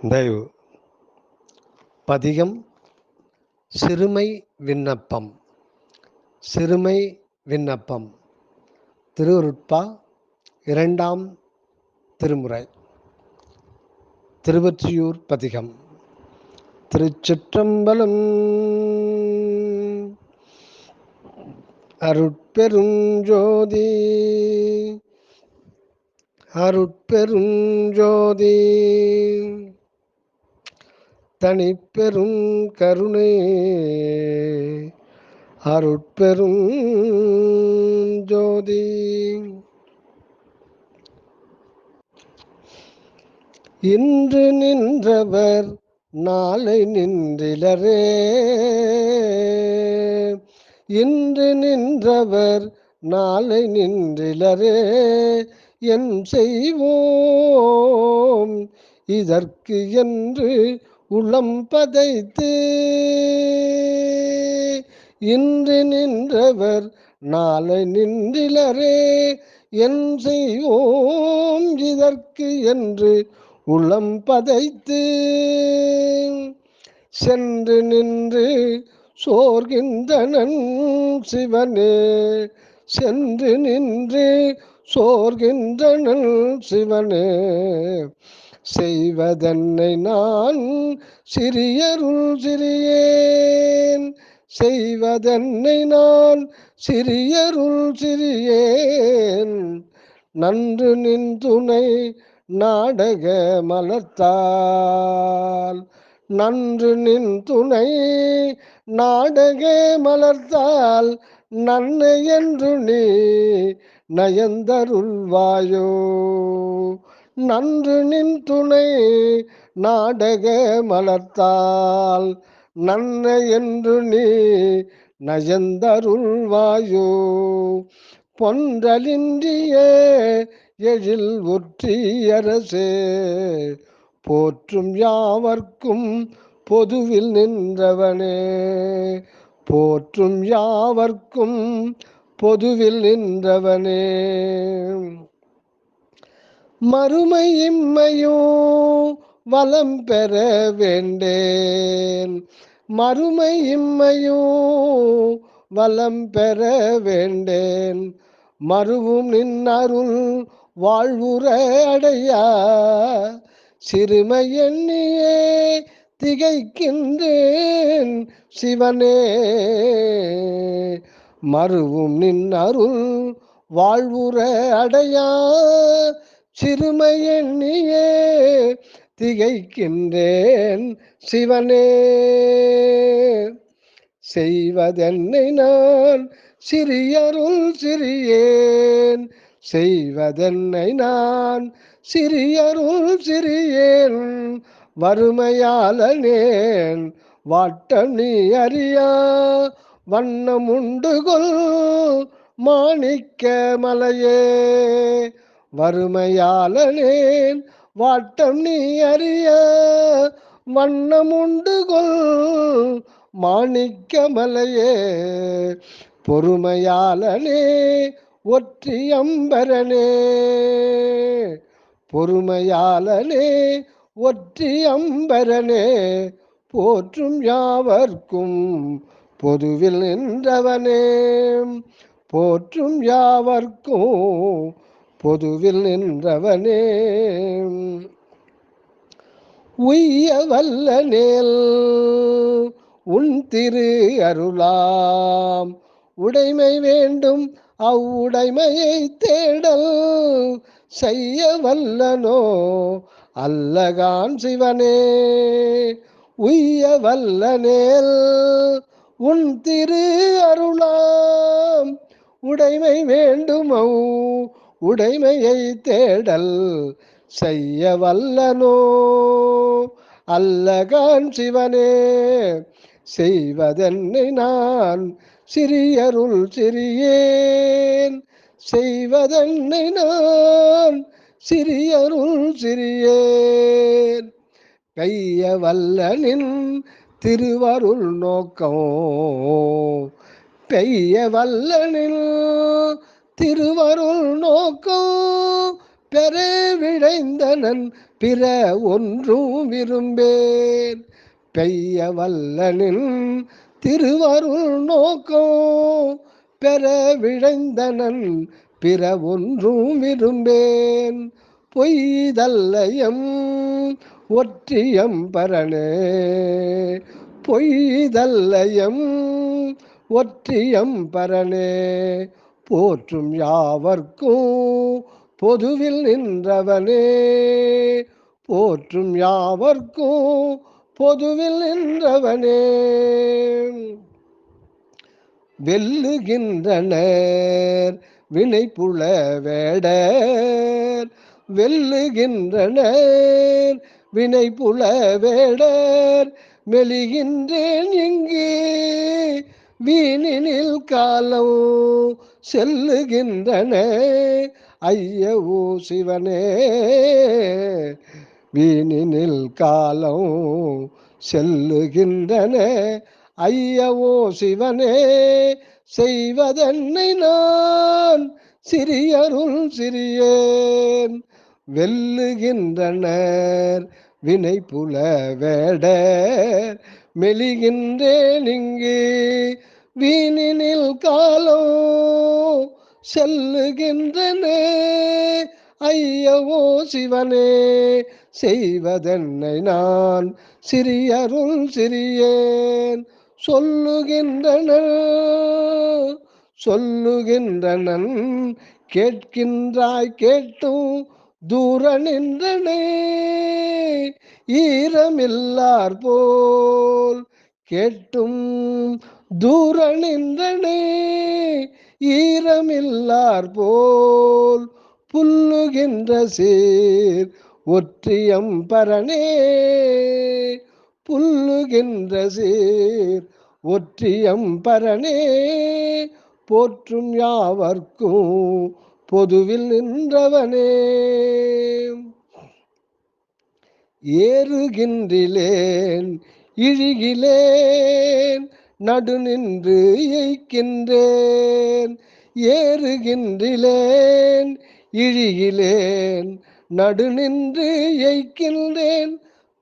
தயவு பதிகம் சிறுமை விண்ணப்பம். சிறுமை விண்ணப்பம் திருவருட்பா 2ஆம் திருமுறை. திருவொற்றியூர் பதிகம். திருச்சிற்றம்பலம். அருட்பெருஞ்சோதி அருட்பெருஞ்சோதி தனிப்பெரும் கருணை அருட்பெரும் ஜோதி. இன்று நின்றவர் நாளை நின்றிலரே. இன்று நின்றவர் நாளை நின்றிலரே. என் செய்வோம் இதற்கு என்று உளம் பதைத்து. இன்று நின்றவர் நாளை நின்றிலரே. என் செய்வோம் இதற்கு என்று உளம் பதைத்து. சென்று நின்று சோர்கின்றனன் சிவனே. சென்று நின்று சோர்கின்றனன் சிவனே. செய்வதென்னை நான் சிறியருள் சிறியேன். செய்வதென்னை நான் சிறியருள் சிறியேன். நன்று நின் துணை நாடக மலர்த்தால். நன்று நின் துணை நாடக மலர்த்தால் நன்னை என்று நீ நயந்தருள்வாயோ. நன்று நின் துணை நாடக மலர்த்தால் நன்னை என்று நீ நயந்தருள்வாயோ. பொன்றலின்றிய எழில் ஒற்றியரசே. போற்றும் யாவர்க்கும் பொதுவில் நின்றவனே. போற்றும் யாவர்க்கும் பொதுவில் நின்றவனே. மறுமை இம்மையும் வளம் பெற வேண்டேன். மறுமை இம்மையும் வளம் பெற வேண்டேன். மறுவும் நின் அருள் வாழ்வுற அடையா. சிறுமை எண்ணியே திகைக்கின்றேன் சிவனே. மறுவும் நின் அருள் வாழ்வுற அடையா. சிறுமை எண்ணியே திகைக்கின்றேன் சிவனே. செய்வதென்னை நான் சிறியருள் சிறியேன். செய்வதென்னை நான் சிறியருள் சிறியேன். வறுமையாளனேன் வாட்டம் நீ அறியா. வண்ணமுண்டுகொள் மாணிக்க மலையே. வறுமையாளனேன் வாட்டம் நீ அறிய. வண்ணமுண்டுகொள் மாணிக்க மலையே. பொறுமையாளனே ஒற்றி அம்பரனே. பொறுமையாளனே ஒற்றி அம்பரனே. போற்றும் யாவர்க்கும் பொதுவில் நின்றவனே. போற்றும் யாவர்க்கும் பொதுவில் நின்றவனே. உய்ய வல்ல நேல் உன் திரு அருளாம். உடைமை வேண்டும் அவ்வுடைமையை தேடல் செய்ய வல்லனோ அல்லகான் சிவனே. உய்ய வல்ல நேல் உன் திரு அருளாம். உடைமை வேண்டும் உடைமையை தேடல் செய்ய வல்லனோ அல்லகான் சிவனே. செய்வதென்னை நான் சிறியருள் சிறியேன். செய்வதென்னை நான் சிறியருள் சிறியேன். கைய வல்லனின் திருவருள் நோக்கம். பெய்ய வல்லனில் திருவருள் நோக்கம். பெற விழைந்தனன் பிற ஒன்றும் விரும்பேன். பெய்ய வல்லனின் திருவருள் நோக்கம் பெற விழைந்தனன் பிற ஒன்றும் விரும்பேன். பொய்தல்லையம் ஒற்றியம் பரனே, பொய்தல்லையம் ஒற்றியம் பரனே, போற்றும் யாவர்க்கும் பொதுவில் நின்றவனே, போற்றும் யாவர்க்கும் பொதுவில் நின்றவனே. வெல்லுகின்றனர் வினைப்புல வேடர், வெல்லுகின்றனர் வினைப்புல வேடர், மெலிகின்றேன் இங்கே வீணினில் காலம் செல்லுகின்றன ஐயவோ சிவனே, வீணினில் காலம் செல்லுகின்றன ஐயவோ சிவனே. செய்வதென்னை நான் சிறியருள் சிறியேன், வெல்லுகின்றனர் வினைப்புல வேடர், மெலிகின்றேன் இங்கே வீணினில் காலம் செல்லுகின்றன ஐயவோ சிவனே. செய்வதென்னை நான் சிறியருள் சிறியேன், சொல்லுகின்றனர் சொல்லுகின்றனன் கேட்கின்றாய் கேட்டும் தூர நின்றனே, ஈரமில்லார் போல் கேட்டும் தூர நின்றனே, ஈரமில்லார் போல் புல்லுகின்ற சீர் ஒற்றியம் பரனே, புல்லுகின்ற சீர் ஒற்றியம் பரனே, போற்றும் யாவர்க்கும் பொதுவில் நின்றவனே. ஏறுகின்றிலேன் இழிகிலேன் நடுநின்று எய்கின்றேன், ஏறுகின்றிலேன் இழிகிலேன் நடுநின்று எய்கின்றேன்,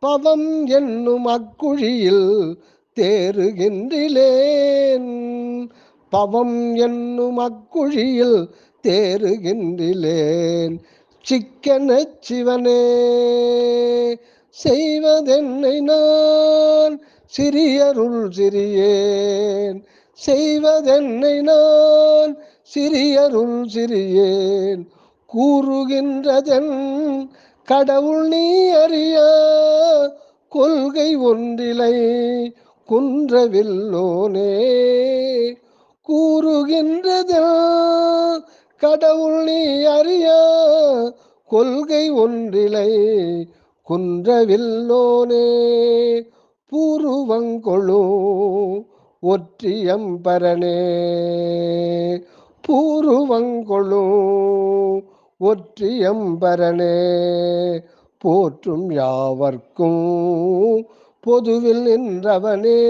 பவம் என்னும் அக்குழியில் தேறுகின்றிலேன், பவம் என்னும் அக்குழியில் தேறுகின்றிலேன், சிக்கனச் சிவனே. செய்வதென்னை நான் சிறியருள் சிறியேன், செய்வதென்னை நான் சிறியருள் சிறியேன், கூறுகின்றதென் கடவுள் நீ அறியா கொள்கை ஒன்றிலை குன்றவில்லோனே, கூறுகின்றதென் கடவுள் நீ அறியா கொள்கை ஒன்றிலை குன்றவில்லோனே, பூருவங்கொழு ஒற்றியம் பரனே, பூருவங்கொழு ஒற்றியம் பரனே, போற்றும் யாவர்க்கும் பொதுவில் நின்றவனே.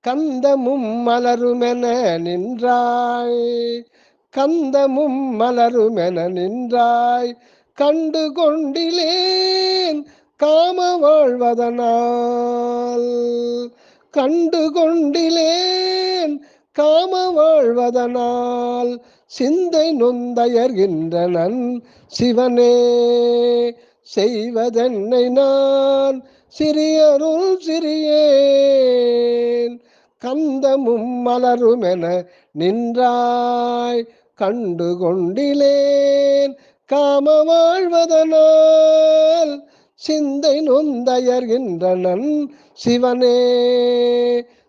கந்தமும் மலருமென நின்றாய், கந்தமும் மலருமென நின்றாய், கண்டு கொண்டிலேன் காம வாழ்வதனால், கண்டு கொண்டிலேன் காம வாழ்வதனால், சிந்தை நொந்தயர்கின்றனன் சிவனே. செய்வதென்னை நான் சிறியருள் சிறியேன், கந்தமும் மலருமென நின்றாய், கண்டு கொண்டிலேன் காம வாழ்வதனால், சிந்தை நொந்தயர்கின்றனன் சிவனே.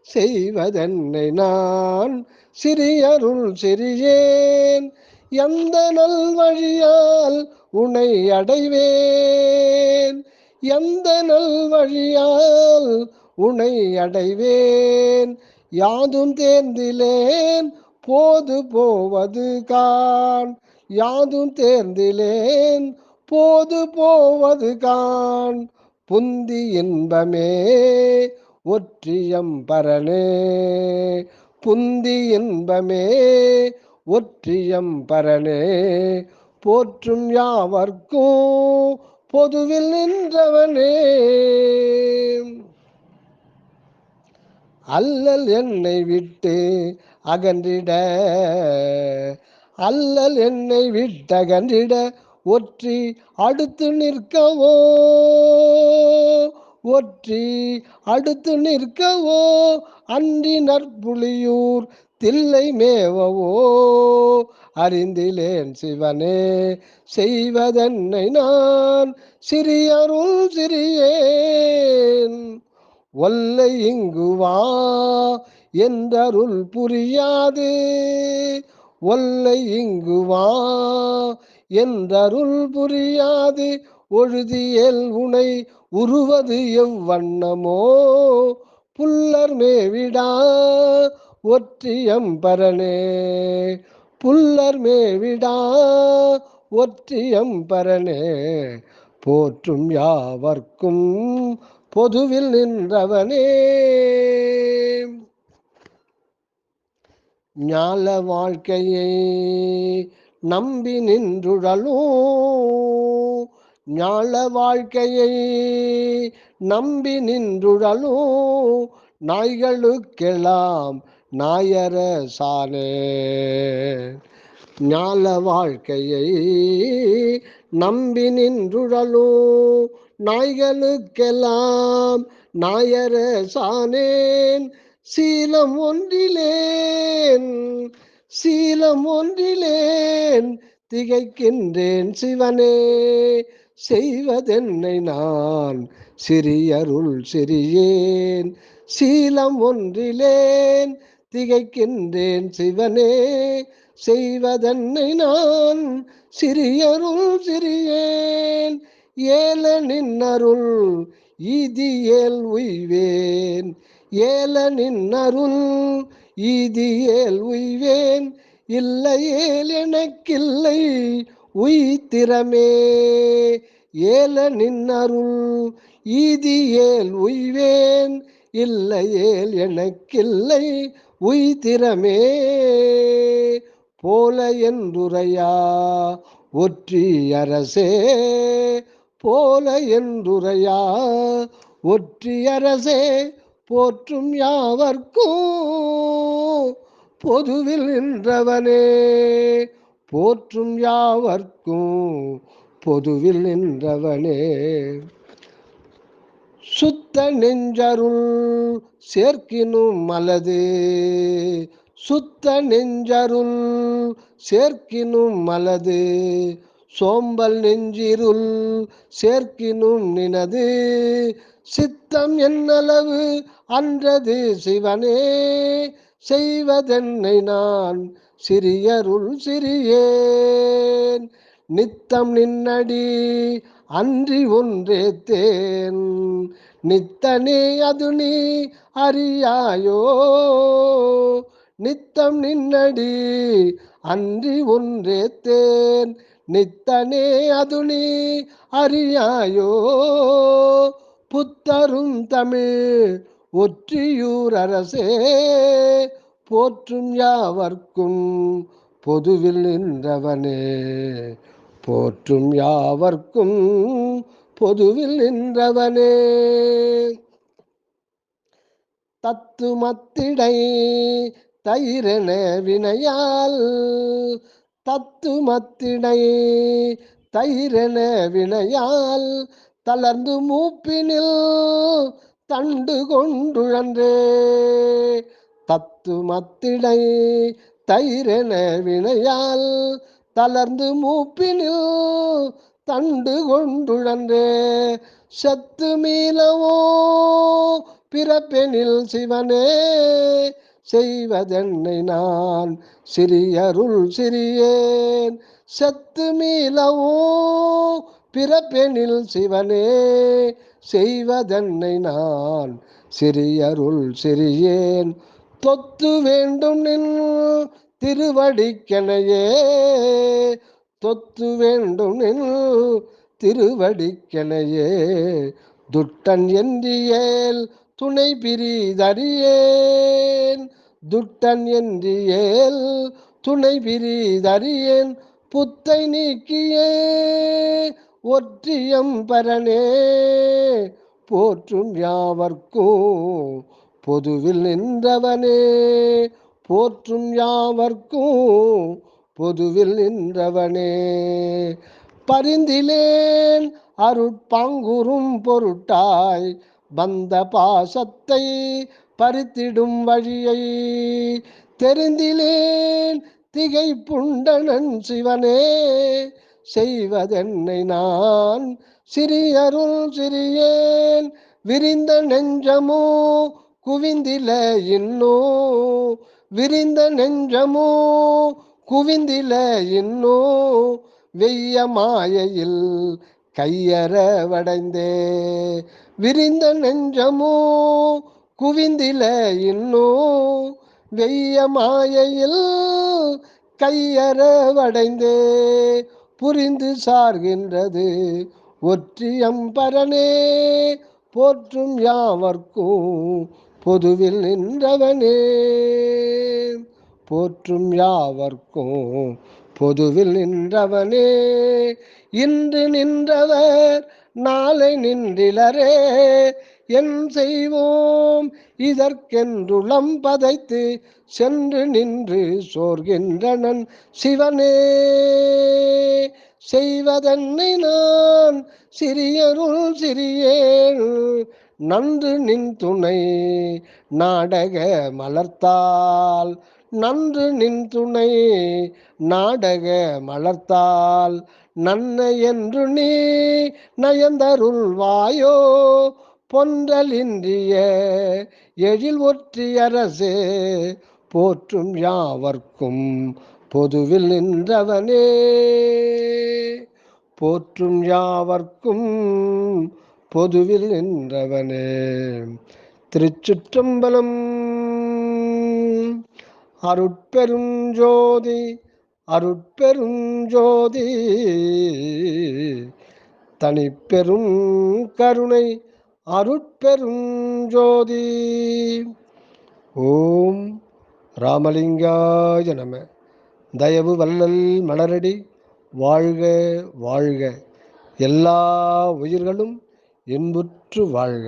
செய்வதென்னை நான் சிறியருள் சிறியேன், எந்த நல் வழியால் உனை அடைவேன், எந்த நல் வழியால் உனை அடைவேன், யாதும் தேர்ந்திலேன் போது போவது கான், யாதும் தேர்ந்திலேன் போது போவது கான், புந்தி இன்பமே ஒற்றியம் பரனே, புந்தி இன்பமே ஒற்றியம் பரனே போற்றும் யாவர்க்கும் பொதுவில் நின்றவனே. அல்லல் என்னை விட்டு அகன்றிட, அல்லல் என்னை விட்டகன்றிட ஒற்றி அடுத்து நிற்கவோ, ஒற்றி அடுத்து நிற்கவோ அன்றி நற்புலியூர் தில்லை மேவவோ. அறிந்திலேன் சிவனே செய்வதென்னை நான் சிறியருள் சிறியேன். ஒல்லை இங்கு வா என்றருள் புரியாது, ஒல்லை இங்கு வா என்றருள் புரியாது. ஒழுதியல் உனை உருவது எவ்வண்ணமோ புல்லர் மேவிடா ஒற்றியம் பரனே, புல்லர் மேவிடா ஒற்றியம் பரனே போற்றும் யாவர்க்கும் பொதுவில் நின்றவனே. ஞால வாழ்க்கையை நம்பி நின்றுழலும், ஞால வாழ்க்கையை நம்பி நின்றுழலும் நாய்களுக்கெல்லாம் நாயரசானே. ஞால வாழ்க்கையை நம்பி நின்றுழலும் நாய்களுக்கெல்லாம் நாயரசானேன். சீலம் ஒன்றிலேன், சீலம் ஒன்றிலேன் திகைக்கின்றேன் சிவனே செய்வதென்னை நான் சிறியருள் சிறியேன். சீலம் ஒன்றிலேன் திகைக்கின்றேன் சிவனே செய்வதென்னை நான் சிறியருள் சிறியேன். ஏல நின்னருள் ஈதியேல் உய்வேன், ஏல நின்னருள் ஈதியேல் உய்வேன். இல்லையேல் எனக்கில்லை உய்திறமே, ஏல நின்னருள் ஈதியேல் உய்வேன். இல்லையேல் எனக்கில்லை உய்திறமே. போல என்றுரையா ஒற்றி அரசே, போல என்றுரையா ஒற்றி அரசே போற்றும் யாவர்க்கும் பொதுவில் நின்றவனே, போற்றும் யாவர்க்கும் பொதுவில் நின்றவனே. சுத்த நெஞ்சருள் சேர்க்கினும் மலது, சுத்த நெஞ்சருள் சேர்க்கினும் மலது. சோம்பல் நெஞ்சிருள் சேர்க்கினும் நினது. சித்தம் என்னளவு அன்றது சிவனே செய்வதென்னை நான் சிறியருள் சிறியேன். நித்தம் நின்னடி அன்றி ஒன்றேத்தேன், நித்தனே அது நீ அறியாயோ. நித்தம் நின்னடி அன்றி ஒன்றேத்தேன், நித்தனே அது நீ அறியாயோ. புத்தரும் தமிழ் ஒற்றியூர் அரசே போற்றும் யாவர்க்கும் பொதுவில் நின்றவனே, போற்றும் யாவர்க்கும் பொதுவில் நின்றவனே. தத்துமத்திடை தயிரென வினையால், தத்துமத்திடை தயிரென வினையால் தளர்ந்து மூப்பினில் தண்டு கொண்டுழன்றே. தத்துமத்திடை தயிரென வினையால் தளர்ந்து மூப்பினில் தண்டு கொண்டுழன்றே. சத்து மீளவோ பிறப்பெனில் சிவனே செய்வதென்னை நான் சிறியருள் சிறியேன். சத்து மீளவோ பிறப்பெனில் சிவனே செய்வதென்னை நான் சிறியருள் சிறியேன். தொத்து வேண்டும் நின் திருவடிக்கணையே, தொத்து வேண்டும் நின் திருவடிக்கணையே. துட்டன் என்றியேல் துணை பிரிதறியேன், துட்டன் என்றியேல் துணை பிரிதறியேன் புத்தை நீக்கியே ஒற்றியம் பரனே போற்றும் யாவர்க்கும் பொதுவில் நின்றவனே போற்றும் யாவர்க்கும் பொதுவில் நின்றவனே பரிந்திலேன் அருட்பாங்குறும் பொருட்டாய் வந்த பாசத்தை பறித்திடும் வழியை தெரிந்திலேன் திகைப்புண்டனன் சிவனே செய்வதென்னை நான் சிறியருள் சிறியேன் விரிந்த நெஞ்சமோ குவிந்தில இன்னோ விரிந்த நெஞ்சமோ குவிந்தில இன்னோ வெய்ய மாயையில் கையறவடைந்தே விரிந்த நெஞ்சமோ குவிந்தில இன்னோ வெய்ய மாயையில் கையறவடைந்தே புரிந்து சார்கின்றது ஒற்றியம் பரனே போற்றும் யாவர்க்கும் பொதுவில் நின்றவனே போற்றும் யாவர்க்கும் பொதுவில் நின்றவனே இன்று நின்றவர் நாளை நின்றிலரே என் செய்வோம் இதற்கென்றுளம் பதைத்து சென்று நின்று சோர்கின்றனன் சிவனே செய்வதென்னை நான் சிறியருள் சிறியேன் நன்று நின் துணை நாடக மலர்த்தால் நன்று நின் துணை நாடக மலர்த்தால் நன்னை என்று நீ நயந்தருள்வாயோ பொன்றலின்றிய எழில் ஒற்றியரசே போற்றும் யாவர்க்கும் பொதுவில் நின்றவனே போற்றும் யாவர்க்கும் பொதுவில் நின்றவனே. திருச்சிற்றம்பலம். அருட்பெருஞ்சோதி அருட்பெருஞ்சோதி தனிப்பெரும் கருணை அருட்பெருஞ்சோதி. ஓம் ராமலிங்காய நம. தயவு வள்ளல் மலரடி வாழ்க வாழ்க. எல்லா உயிர்களும் இன்புற்று வாழ்க.